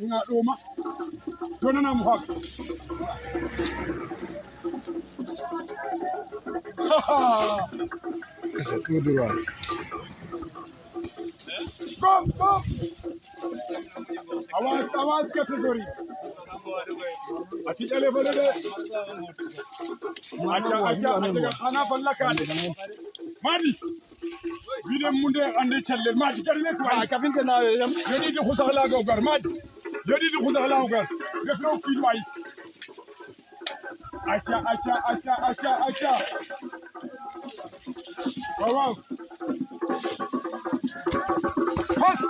nga ɗoma tonanam hak c'est tout droit. Go avance catégorie ati élève de acha ana fallaka madi bidem munde ande challe madi garne ko ay kapinte na yam yodi di khusala go gar madi yodi di khusala go gar def no fi way acha waaw pas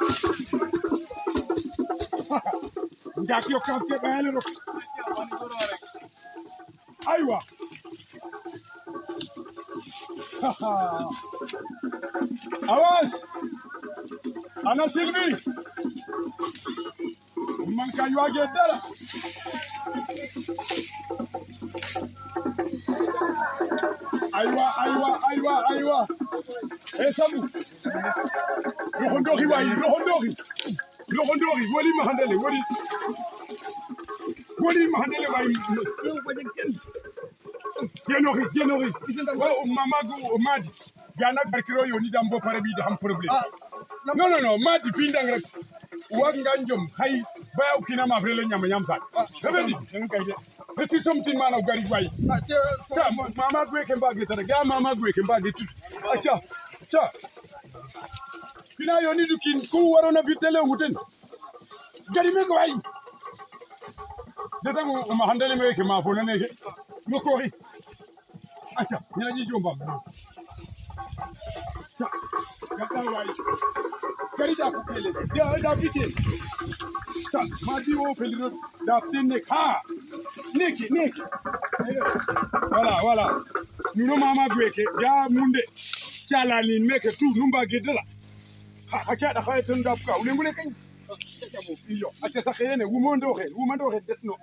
ndak yo kaf ke bayale rok aywa avance ana Sylvie man ka yuage dara aywa sabu loxondori woli ma handele way genoxi mamagu madi jana barkiro yoni dam bo pare bi da am problème non madi fi ndang rek wag nga njom hay bayaw kina ma frele nyam sa bebedi kay de eti somtin mana gari way ta mama gweke mbagi tara ga mama gweke mbagi tu acha kina yoni dukin ku warona bitele nguten gari me ko ay de tangu ma handele me ke ma fona neke mo ko ri acha ina ji jomba ta way gari da ku pele da bite ta ma di o pele da tinne ha neke voilà nuno mama gweke ya munde chala ni meke tu numba gedela ha da khay tun dab ka ulengule kany iyo acha sakhene wumondo he detno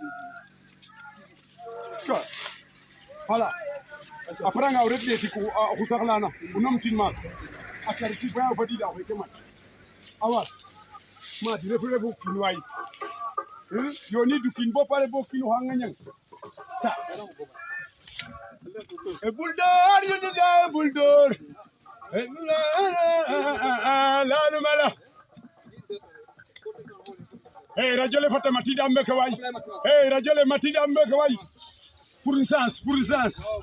voilà après nga rek deti ko saxlana unom tin ma acha ti ba fadi da ko kemat awas ma di refre bu kin way yoni du kin bo pare bo kin ha nganyang ta e buldor yoni da buldor la mala hey rajole fata matida mbeke way hey rajole matida mbeke way pour une sens